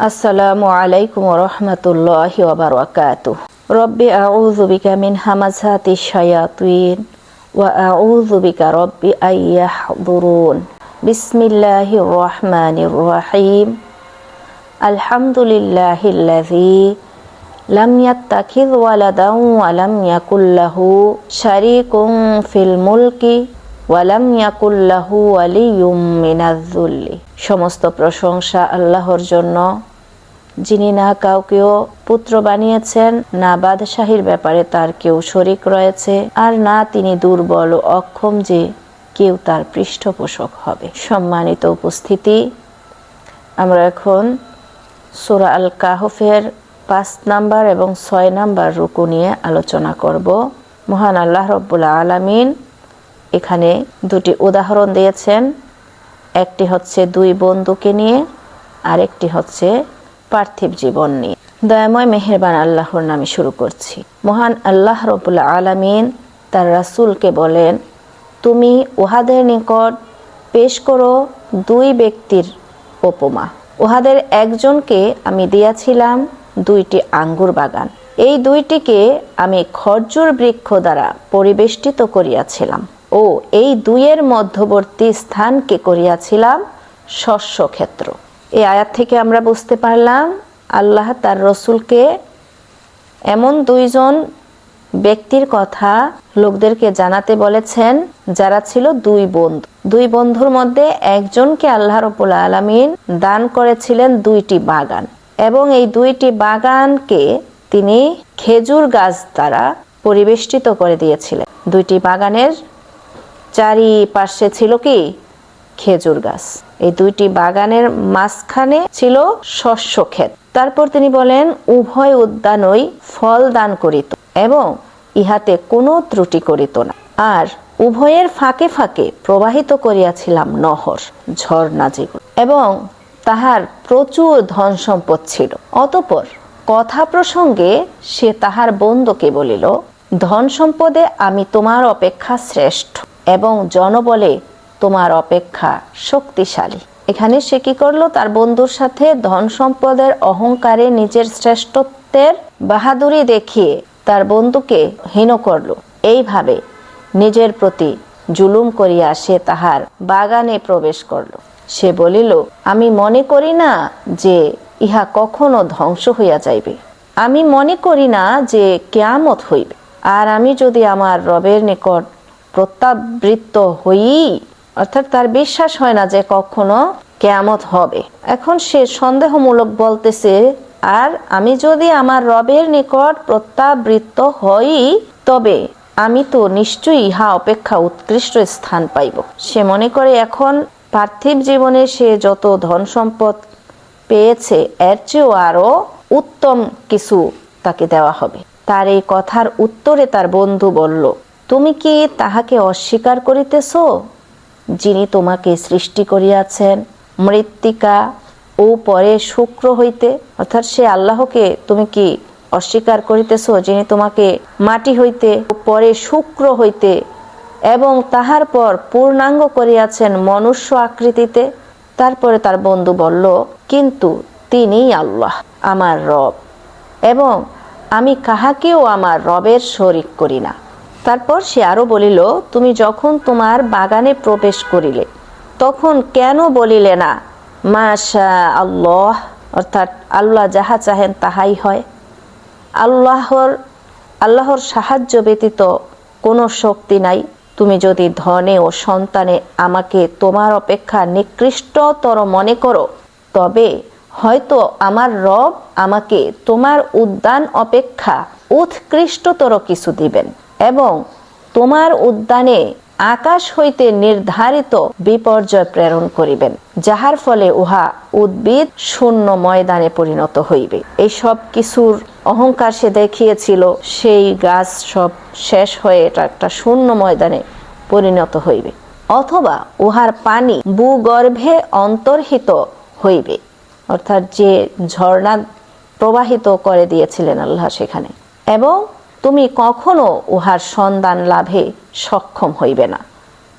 আসসালামু আলাইকুম ওয়া রাহমাতুল্লাহি ওয়া বারাকাতুহু। রব্বি আউযু বিকা মিন হামাযাতিশ শায়াতিন ওয়া আউযু বিকা রব্বি আইয়াহযুরুন। বিসমিল্লাহির রাহমানির রাহিম। আলহামদুলিল্লাহিল্লাযী লাম ইয়াত্তাখিয ওয়ালাদান ওয়া লাম ইয়াকুল লাহু শারীকুন ফিল মুলকি ওয়া লাম ইয়াকুল লাহু ওয়ালিয়্যুম মিনায-যুল্লি। সমস্ত প্রশংসা আল্লাহর জন্য, যিনি না কাউকেও পুত্র বানিয়েছেন, না বাদশাহীর ব্যাপারে তার কেউ শরীক রয়েছে, আর না তিনি দুর্বল ও অক্ষম যে কেউ তার পৃষ্ঠপোষক হবে। সম্মানিত উপস্থিতি, আমরা এখন সূরা আল কাহফের 5 নাম্বার এবং 6 নাম্বার রুকু নিয়ে আলোচনা করব। মহান আল্লাহ রব্বুল আলামিন এখানে দুটি উদাহরণ দিয়েছেন। একটি হচ্ছে 2 বন্ধুকে নিয়ে, আর একটি হচ্ছে পার্থিব জীবন নিয়ে। দয়াময় মেহেরবান আল্লাহর নামে শুরু করছি। মহান আল্লাহ রব্বুল আলামিন তার রাসূলকে বলেন, তুমি উহাদের নিকট পেশ করো 2 ব্যক্তির উপমা। উহাদের একজনকে আমি দিয়াছিলাম 2টি আঙ্গুর বাগান। এই 2টিকে আমি খরজুর বৃক্ষ দ্বারা পরিবেষ্টিত করিয়াছিলাম ও এই 2-এর মধ্যবর্তী স্থানকে করিয়াছিলাম শস্য ক্ষেত্র। এই আয়াত থেকে আমরা বুঝতে পারলাম আল্লাহ তার রসুলকে এমন 2 জন ব্যক্তির কথা লোকদেরকে জানাতে বলেছেন যারা ছিল 2 বন্ধু। 2 বন্ধুর মধ্যে একজনকে আল্লাহ রাব্বুল আলামিন দান করেছিলেন 2টি বাগান, এবং এই 2টি বাগানকে তিনি খেজুর গাছ দ্বারা পরিবেষ্টিত করে দিয়েছিলেন। 2টি বাগানের চারিপাশে ছিল কি? খেজুর গাছ। এই 2টি বাগানের মাঝখানে ছিল শস্য ক্ষেত। তারপর তিনি বলেন, উভয় উদ্যানই ফল দান করিত এবং ইহাতে কোনো ত্রুটি করিত না, আর উভয়ের ফাঁকে ফাঁকে প্রবাহিত করিয়াছিলাম নহর, ঝর্ণা যেগুলো, এবং তাহার প্রচুর ধন সম্পদ ছিল। অতঃপর কথা প্রসঙ্গে সে তাহার বন্ধুকে বলিল, ধন সম্পদে আমি তোমার অপেক্ষা শ্রেষ্ঠ এবং জনবলে তোমার অপেক্ষা শক্তিশালী। এখানে সে কি করলো? তার বন্ধুর সাথে ধন সম্পদের অহংকারে নিজের শ্রেষ্ঠত্বের বাহাদুরি দেখিয়ে তার বন্ধুকে হীন করলো। এইভাবে নিজের প্রতি জুলুম করিয়া সে তাহার বাগানে প্রবেশ করলো। সে বলিল, আমি মনে করি না যে ইহা কখনো ধ্বংস হইয়া যাইবে। আমি মনে করি না যে কিয়ামত হইবে। আর আমি যদি আমার রবের নিকট প্রত্যাবৃত্ত হই, অর্থাৎ তার বিশ্বাস হয় না যে কখনো কিয়ামত হবে। এখন সে সন্দেহমূলক বলতেছে, আর আমি যদি আমার রবের নিকট প্রত্যাবৃত্ত হই, তবে আমি তো নিশ্চয়ই ইহা অপেক্ষা উৎকৃষ্ট স্থান পাইব। সে মনে করে এখন পার্থিব জীবনে সে যত ধন সম্পদ পেয়েছে এর চেয়েও আরো উত্তম কিছু তাকে দেওয়া হবে। তার এই কথার উত্তরে তার বন্ধু বলল, তুমি কি তাহাকে অস্বীকার করিতেছ যিনি তোমাকে সৃষ্টি করিয়াছেন মৃত্তিকা ও পরে শুক্র হইতে? অর্থাৎ সে আল্লাহকে তুমি কি অস্বীকার করিতেছ যিনি তোমাকে মাটি হইতে পরে শুক্র হইতে এবং তাহার পর পূর্ণাঙ্গ করিয়াছেন মনুষ্য আকৃতিতে? তারপরে তার বন্ধু বলল, কিন্তু তিনিই আল্লাহ আমার রব, এবং আমি কাহাকেও আমার রবের শরীক করি না। তারপর সে আরো বলিল, তুমি যখন তোমার বাগানে প্রবেশ করিলে তখন কেন বলিলে না মাশা আল্লাহ, অর্থাৎ আল্লাহ যাহা চাহেন তাহাই হয়। আল্লাহর সাহায্য ব্যতীত কোনো শক্তি নাই। তুমি যদি ধনে ও সন্তানে আমাকে তোমার অপেক্ষা নিকৃষ্টতর মনে করো, তবে হয়তো আমার রব আমাকে তোমার উদ্যান অপেক্ষা উৎকৃষ্টতর কিছু দিবেন, এবং তোমার উদ্যানে আকাশ হইতে নির্ধারিত বিপর্যয় প্রেরণ করিবেন, যাহার ফলে উহা উদ্ভিদ শূন্য ময়দানে পরিণত হইবে। এই সব কিছুর অহংকার সে দেখিয়েছিল, সেই গাছ সব শেষ হয়ে এটা একটা শূন্য ময়দানে পরিণত হইবে, অথবা উহার পানি ভূগর্ভে অন্তর্হিত হইবে, অর্থাৎ যে ঝর্ণা প্রবাহিত করে দিয়েছিলেন আল্লাহ সেখানে, এবং তুমি কখনো উহার সন্ধান লাভে সক্ষম হইবে না,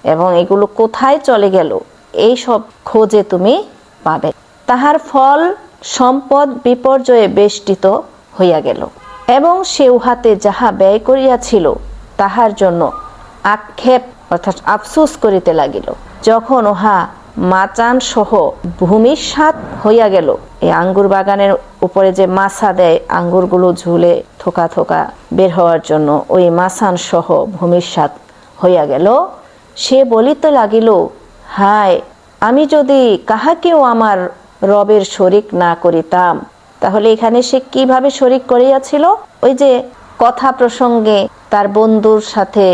এবং এগুলো কোথায় চলে গেল এই সব খোঁজে তুমি পাবে। তাহার ফল সম্পদ বিপর্যয়ে বেষ্টিত হইয়া গেল, এবং সে উহাতে যাহা ব্যয় করিয়াছিল তাহার জন্য আক্ষেপ অর্থাৎ আফসোস করিতে লাগিল। যখন উহা মাচান সহ ভূমিসাৎ হইয়া গেল, এই আঙ্গুর বাগানের উপরে যে মাছা দেয় আঙ্গুরগুলো ঝুলে থোকা থোকা বের হওয়ার জন্য, ওই মাছান সহ ভূমিসাৎ হইয়া গেল, সে বলিতে লাগিল, হায়, আমি যদি কাহাকেও আমার রবের শরিক না করিতাম। তাহলে এখানে সে কিভাবে শরিক করিয়াছিল? ওই যে কথা প্রসঙ্গে তার বন্ধুর সাথে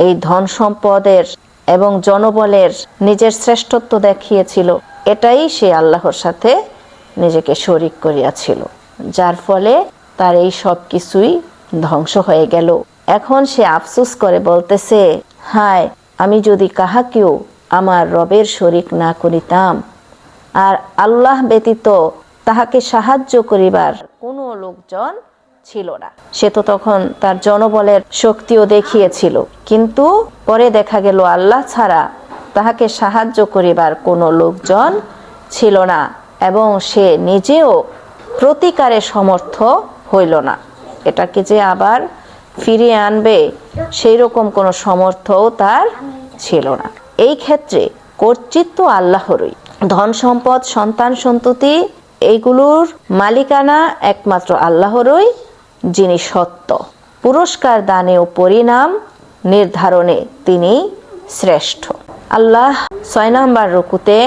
এই ধন সম্পদের এবং জনবলের নিজের শ্রেষ্ঠত্ব দেখিয়েছিল, এটাই সে আল্লাহর সাথে নিজেকে শরিক করিয়াছিল, যার ফলে তার এই সব কিছুই ধ্বংস হয়ে গেল। এখন সে আফসোস করে বলতেছে, হায়, আমি যদি কাহাকেও আমার রবের শরিক না করিতাম, আর আল্লাহ ব্যতীত তাহাকে সাহায্য করিবার কোনো লোকজন ছিল না। সে তো তখন তার জনবলের শক্তিও দেখিয়েছিল, কিন্তু পরে দেখা গেল আল্লাহ ছাড়া তাহাকে সাহায্য করিবার কোনো লোকজন ছিল না, এবং সে নিজেও প্রতিকারে সমর্থ হইল না। এটাকে যে আবার ফিরিয়ে আনবে সেই রকম কোনো সামর্থ্যও তার ছিল না। এই ক্ষেত্রে কর্তৃত্ব আল্লাহরই, ধন সম্পদ সন্তান সন্ততি এইগুলোর মালিকানা একমাত্র আল্লাহরই, যিনি সত্য। পুরস্কার দানে ও পরিণাম নির্ধারণে তিনি শ্রেষ্ঠ। আল্লাহ 6 নম্বর রুকুতে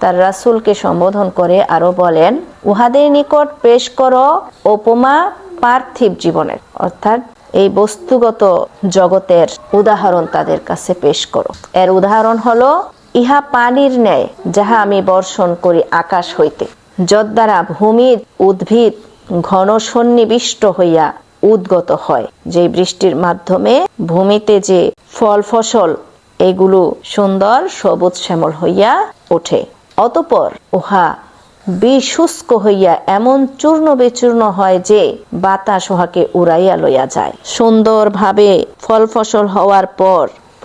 তার রাসূলকে সম্বোধন করে আরো বলেন, উহাদের নিকট পেশ করো উপমা পার্থিব জীবনের, অর্থাৎ এই বস্তুগত জগতের উদাহরণ তাদের কাছে পেশ করো। এর উদাহরণ হলো, ইহা পানির ন্যায় যাহা আমি বর্ষণ করি আকাশ হইতে, যদ্বারা ভূমির উদ্ভিদ ঘন সন্নিবিষ্ট হইয়া উদ্গত হয়। যে বৃষ্টির মাধ্যমে ভূমিতে যে ফল ফসল এগুলো সুন্দর সবুজ শ্যামল হইয়া ওঠে, অতঃপর উহা বিশুষ্ক হইয়া এমন চূর্ণ বিচূর্ণ হয় যে বাতাস উহাকে উড়াইয়া লইয়া যায়। সুন্দরভাবে ফল ফসল হওয়ার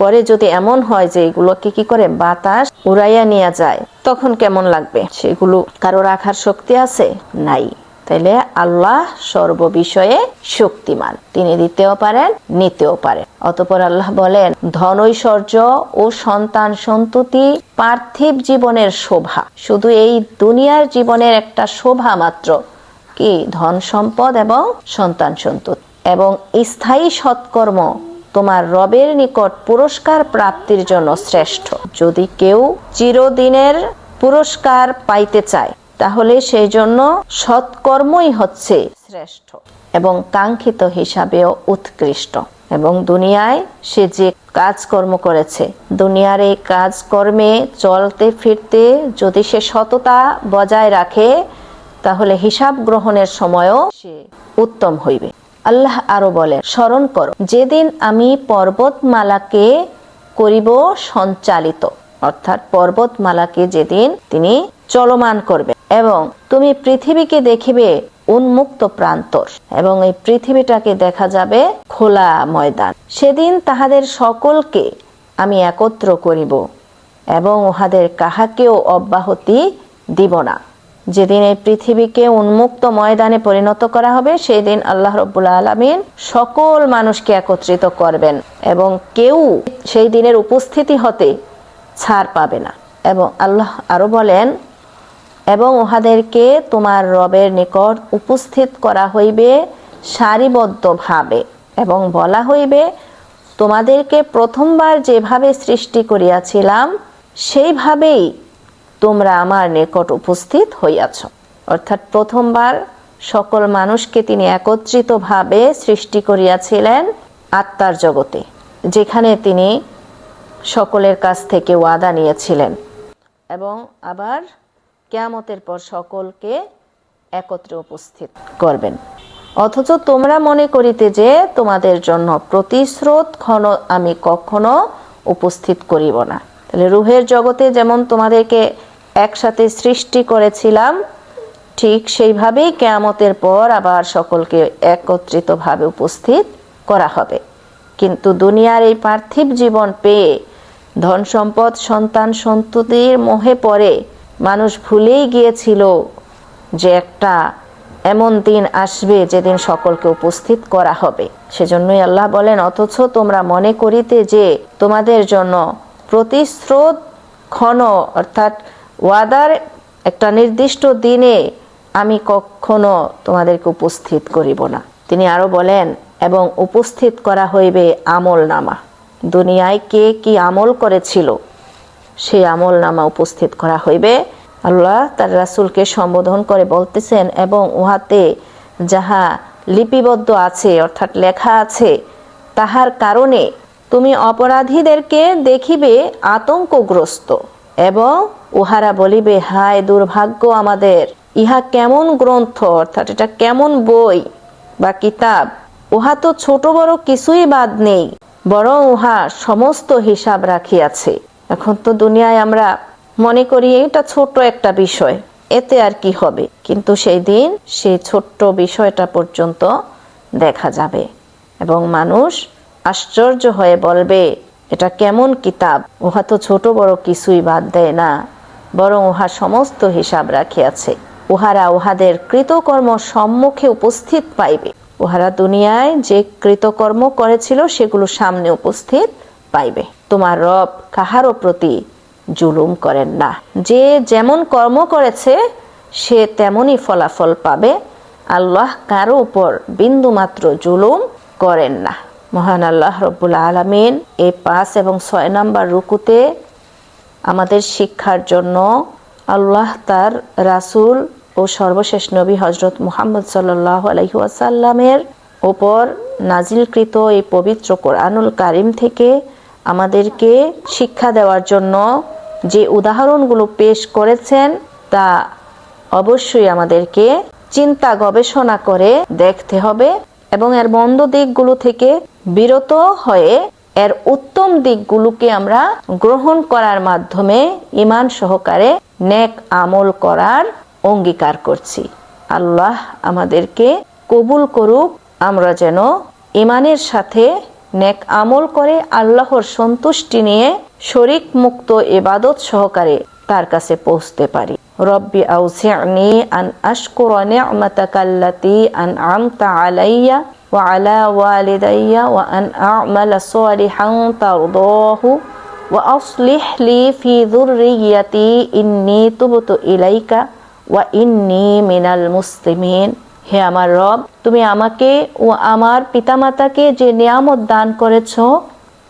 পরে যদি এমন হয় যে এগুলোকে কি করে বাতাস উড়াইয়া নিয়ে যায়, তখন কেমন লাগবে? সেগুলো কারো রাখার শক্তি আছে? নাই। তাইলে আল্লাহ সর্ববিষয়ে শক্তিমান, তিনি দিতেও পারেন নিতেও পারেন। অতঃপর আল্লাহ বলেন, ধন ঐশ্বর্য ও সন্তান সন্ততি পার্থিব জীবনের শোভা, শুধু এই দুনিয়ার জীবনের একটা শোভা মাত্র, কি ধন সম্পদ এবং সন্তান সন্ততি, এবং স্থায়ী সৎকর্ম তোমার রবের নিকট পুরস্কার প্রাপ্তির জন্য শ্রেষ্ঠ। যদি কেউ চিরদিনের পুরস্কার পাইতে চায়, তাহলে সেই জন্য সৎকর্মই হচ্ছে শ্রেষ্ঠ এবং কাঙ্ক্ষিত হিসাবেও উৎকৃষ্ট। এবং দুনিয়ায় সে যে কাজকর্ম করেছে, দুনিয়ার এই কাজকর্মে চলতে ফিরতে যদি সে সততা বজায় রাখে, তাহলে হিসাব গ্রহণের সময়ও সে উত্তম হইবে। আল্লাহ আরো বলেন, স্মরণ করো যেদিন আমি পর্বতমালাকে করিব সঞ্চালিত, অর্থাৎ পর্বতমালাকে যেদিন তিনি চলমান করবে, এবং তুমি পৃথিবীকে দেখিবে উন্মুক্ত প্রান্তর, এবং এই পৃথিবীটাকে দেখা যাবে খোলা ময়দান। সেদিন তাহাদের সকলকে আমি একত্র করিব এবং উহাদের কাহাকেও অব্যাহতি দিব না। যেদিন এই পৃথিবীকে উন্মুক্ত ময়দানে পরিণত করা হবে, সেই দিন আল্লাহ রাব্বুল আলামিন সকল মানুষকে একত্রিত করবেন এবং কেউ সেই দিনের উপস্থিতি হতে ছাড় পাবে না। এবং আল্লাহ আরো বলেন, এবং উহাদেরকে তোমার রবের নিকট উপস্থিত করা হইবে সারিবদ্ধভাবে, এবং বলা হইবে, তোমাদেরকে প্রথমবার যেভাবে সৃষ্টি করিয়াছিলাম সেইভাবেই তোমরা আমার নিকট উপস্থিত হইয়াছ। অর্থাৎ প্রথমবার সকল মানুষকে তিনি একত্রিতভাবে সৃষ্টি করিয়াছিলেন আত্মার জগতে, যেখানে তিনি সকলের কাছ থেকে ওয়াদা নিয়েছিলেন, এবং আবার কিয়ামতের পর সকলকে একত্রে উপস্থিত করবেন। অথচ তোমরা মনে করিতে যে তোমাদের জন্য প্রতিস্রোত ক্ষণ আমি কখনো উপস্থিত করিব না। তাহলে রূহের জগতে যেমন তোমাদেরকে একসাথে সৃষ্টি করেছিলাম, ঠিক সেইভাবেই কিয়ামতের পর আবার সকলকে একত্রিতভাবে উপস্থিত করা হবে। কিন্তু দুনিয়ার এই পার্থিব জীবন পেয়ে ধন সম্পদ সন্তান সন্ততির মোহে পড়ে মানুষ ভুলেই গিয়েছিল যে একটা এমন দিন আসবে যেদিন সকলকে উপস্থিত করা হবে। সেজন্যই আল্লাহ বলেন, অথচ তোমরা মনে করিতে যে তোমাদের জন্য প্রতিশ্রুত ক্ষণ অর্থাৎ ওয়াদার একটা নির্দিষ্ট দিনে আমি কখনো তোমাদেরকে উপস্থিত করিব না। তিনি আরো বলেন, এবং উপস্থিত করা হইবে আমল নামা। দুনিয়ায় কে কি আমল করেছিল সেই আমল নামা উপস্থিত করা হইবে। আল্লাহ তার রাসূলকে সম্বোধন করে বলতেছেন, এবং উহাতে যাহা লিপিবদ্ধ আছে অর্থাৎ লেখা আছে তাহার কারণে তুমি অপরাধীদেরকে দেখিবে আতঙ্কগ্রস্ত, এবং উহারা বলিবে, হায় দুর্ভাগ্য আমাদের, ইহা কেমন গ্রন্থ অর্থাৎ এটা কেমন বই বা কিতাব, উহা তো ছোট বড় কিছুই বাদ নেই, বরং উহা সমস্ত হিসাব রাখিয়াছে। এখন তো দুনিয়ায় আমরা মনে করি এটা ছোট একটা বিষয়, এতে আর কি হবে, কিন্তু সেই দিন সেই ছোট্ট বিষয়টা পর্যন্ত দেখা যাবে এবং মানুষ আশ্চর্য হয়ে বলবে, এটা কেমন কিতাব, উহা তো ছোট বড় কিছুই বাদ দেয় না, বরং উহা সমস্ত হিসাব রাখিয়াছে। উহারা উহাদের কৃতকর্ম সম্মুখে উপস্থিত পাইবে। উহারা দুনিয়ায় যে কৃতকর্ম করেছিল সেগুলো সামনে উপস্থিত পাইবে। তোমার রব কাহারও প্রতি জুলুম করেন না, যে যেমন কর্ম করেছে সে তেমনই ফলাফল পাবে। আল্লাহ কারো উপর বিন্দু মাত্র জুলুম করেন না। মহান আল্লাহ রব্বুল আলামিন এই 5 এবং 6 নম্বর রুকুতে আমাদের শিক্ষার জন্য আল্লাহ তার রাসূল ও সর্বশেষ নবী হযরত মুহাম্মদ সাল্লাল্লাহু আলাইহি ওয়াসাল্লামের উপর নাজিলকৃত এই পবিত্র কোরআনুল কারীম থেকে আমাদেরকে শিক্ষা দেওয়ার জন্য যে উদাহরণগুলো পেশ করেছেন তা অবশ্যই আমাদেরকে চিন্তা গবেষণা করে দেখতে হবে এবং এর মন্দ দিকগুলো থেকে বিরত হয়ে এর উত্তম দিকগুলোকে আমরা গ্রহণ করার মাধ্যমে ঈমান সহকারে নেক আমল করার অঙ্গীকার করছি। আল্লাহ আমাদেরকে কবুল করুক, আমরা যেন ঈমানের সাথে নেক আমল করে আল্লাহর সন্তুষ্টি নিয়ে শরীক মুক্ত ইবাদত সহকারে তার কাছে পৌঁছতে পারি। রব্বি আউজি'নি আন আশকুরা নি'মাতাকাল্লাতী আন'আমতা আলাইয়া ওয়া আলা ওয়ালিদাইয়া ওয়া আন আ'মালা সালিহান তারদাহু ওয়া আসলিহ লি ফি যুররিয়্যাতি ইন্নী তুবতু ইলাইকা ওয়া ইন্নী মিনাল মুসলিমিন। হে আমার রব, তুমি আমাকে ও আমার পিতামাতাকে যে নিয়ামত দান করেছো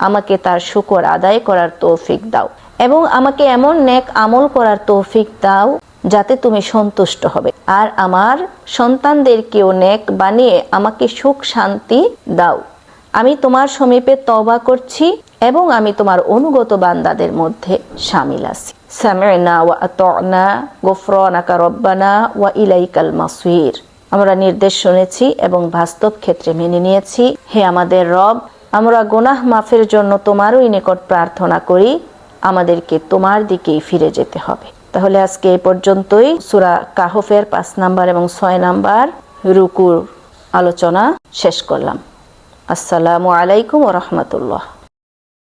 আমাকে তার শুকর আদায় করার তৌফিক দাও এবং আমাকে এমন নেক আমল করার তৌফিক দাও যাতে তুমি সন্তুষ্ট হবে, আর আমার সন্তানদেরকেও নেক বানিয়ে আমাকে সুখ শান্তি দাও। আমি তোমার সমীপে তওবা করছি এবং আমি তোমার অনুগত বান্দাদের মধ্যে শামিল আছি। সামি'না ওয়া আতা'না গুফরানাকা রব্বানা ওয়া ইলাইকাল মাসির। আমরা নির্দেশ শুনেছি এবং বাস্তব ক্ষেত্রে মেনে নিয়েছি। হে আমাদের রব, আমরা গুনাহ মাফের জন্য তোমারই নিকট প্রার্থনা করি, আমাদেরকে তোমার দিকেই ফিরে যেতে হবে। তাহলে আজকে এই পর্যন্তই সূরা কাহফের 5 নাম্বার এবং 6 নাম্বার রুকুর আলোচনা শেষ করলাম। আসসালামু আলাইকুম ওয়া রাহমাতুল্লাহ।